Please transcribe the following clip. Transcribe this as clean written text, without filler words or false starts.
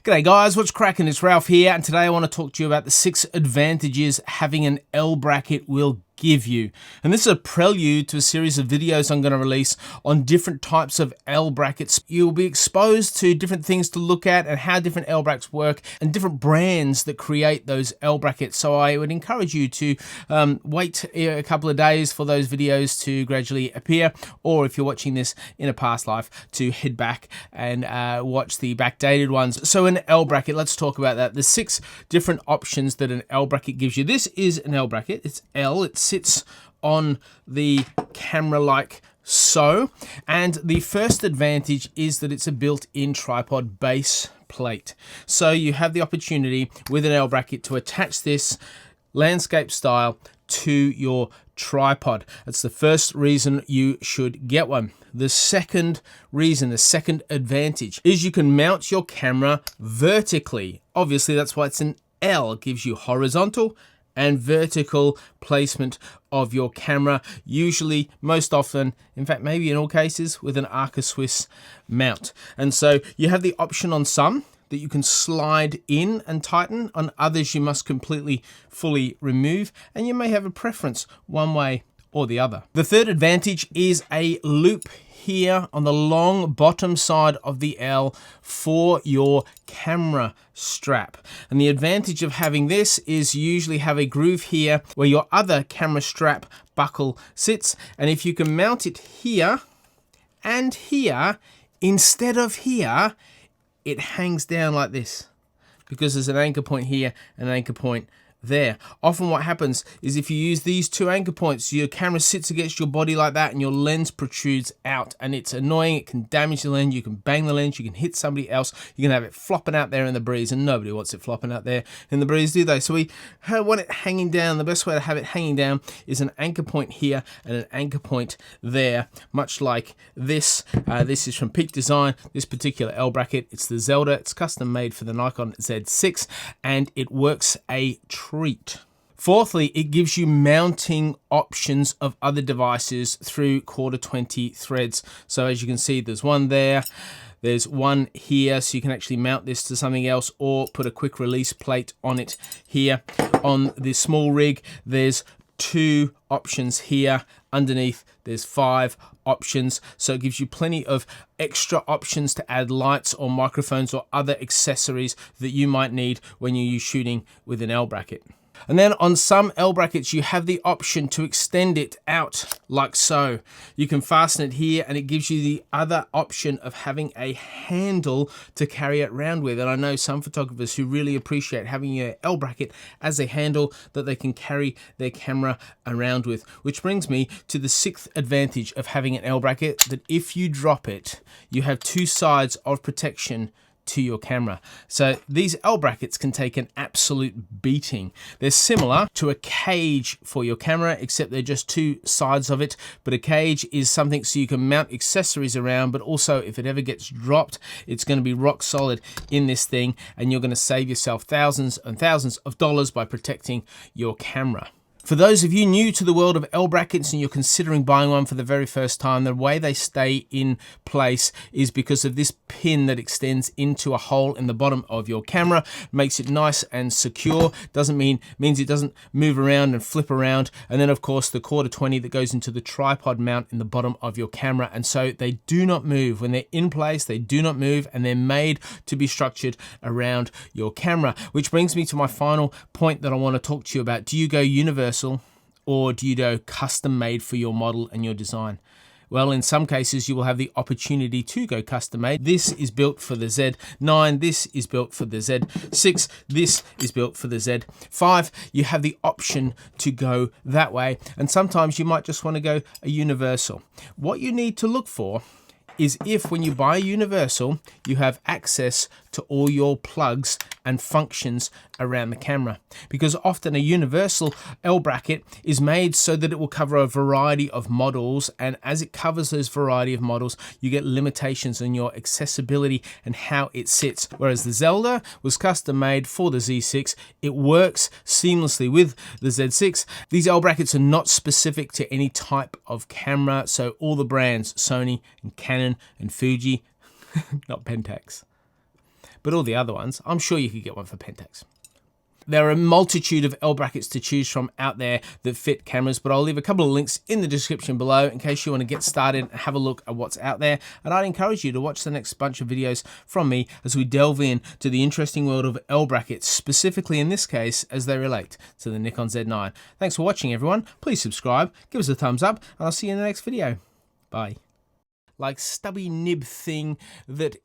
G'day guys, what's cracking? It's Ralph here, and today I want to talk to you about the 6 advantages having an L bracket will give you. And this is a prelude to a series of videos I'm going to release on different types of L brackets. You'll be exposed to different things to look at and how different L brackets work and different brands that create those L brackets. So I would encourage you to wait a couple of days for those videos to gradually appear, or if you're watching this in a past life, to head back and watch the backdated ones. So an L bracket, let's talk about that. There's 6 different options that an L bracket gives you. This is an L bracket. It's L. It sits on the camera like so. And the first advantage is that it's a built-in tripod base plate. So you have the opportunity with an L bracket to attach this landscape style to your tripod. That's the first reason you should get one. The second reason, the second advantage, is you can mount your camera vertically. Obviously, that's why it's an L. It gives you horizontal and vertical placement of your camera, usually, most often, in fact, maybe in all cases, with an ACCESSORY mount. And so you have the option on some that you can slide in and tighten. On others, you must completely, fully remove, and you may have a preference one way or the other. The third advantage is a loop here on the long bottom side of the L for your camera strap. And the advantage of having this is you usually have a groove here where your other camera strap buckle sits. And if you can mount it here and here, instead of here, it hangs down like this, because there's an anchor point here and an anchor point there. Often what happens is if you use these 2 anchor points, your camera sits against your body like that and your lens protrudes out, and it's annoying. It can damage the lens, you can bang the lens, you can hit somebody else, you can have it flopping out there in the breeze, and nobody wants it flopping out there in the breeze, do they? So we want it hanging down. The best way to have it hanging down is an anchor point here and an anchor point there, much like this. This is from Peak Design, this particular L bracket. It's the Zelda. It's custom made for the Nikon Z6, and it works a treat. Fourthly, it gives you mounting options of other devices through 1/4 threads. So as you can see, there's one there, there's one here, so you can actually mount this to something else or put a quick release plate on it here. On the small rig, there's 2 options here. Underneath, there's 5 options. So it gives you plenty of extra options to add lights or microphones or other accessories that you might need when you're shooting with an L bracket. And then on some L brackets, you have the option to extend it out like so. You can fasten it here, and it gives you the other option of having a handle to carry it around with. And I know some photographers who really appreciate having your L bracket as a handle that they can carry their camera around with. Which brings me to the 6th advantage of having an L bracket, that if you drop it, you have 2 sides of protection to your camera. So these L brackets can take an absolute beating. They're similar to a cage for your camera, except they're just 2 sides of it. But a cage is something so you can mount accessories around, but also if it ever gets dropped, it's going to be rock solid in this thing, and you're going to save yourself thousands and thousands of dollars by protecting your camera. For those of you new to the world of L brackets and you're considering buying one for the very first time, the way they stay in place is because of this pin that extends into a hole in the bottom of your camera. It makes it nice and secure. Means it doesn't move around and flip around. And then of course the 1/4 that goes into the tripod mount in the bottom of your camera. And so they do not move. When they're in place, they do not move, and they're made to be structured around your camera. Which brings me to my final point that I want to talk to you about. Do you go universal, or do you go custom made for your model and your design? Well, in some cases, you will have the opportunity to go custom made. This is built for the Z9. This is built for the Z6. This is built for the Z5. You have the option to go that way. And sometimes you might just want to go a universal. What you need to look for is if when you buy a universal, you have access to all your plugs and functions around the camera. Because often a universal L bracket is made so that it will cover a variety of models, and as it covers those variety of models, you get limitations on your accessibility and how it sits. Whereas the Zelda was custom made for the Z6, it works seamlessly with the Z6. These L brackets are not specific to any type of camera, so all the brands, Sony and Canon and Fuji, not Pentax, but all the other ones, I'm sure you could get one for Pentax. There are a multitude of L brackets to choose from out there that fit cameras, but I'll leave a couple of links in the description below in case you want to get started and have a look at what's out there. And I'd encourage you to watch the next bunch of videos from me as we delve in to the interesting world of L brackets, specifically in this case as they relate to the Nikon Z9. Thanks for watching, everyone. Please subscribe, give us a thumbs up, and I'll see you in the next video. Bye. Like stubby nib thing that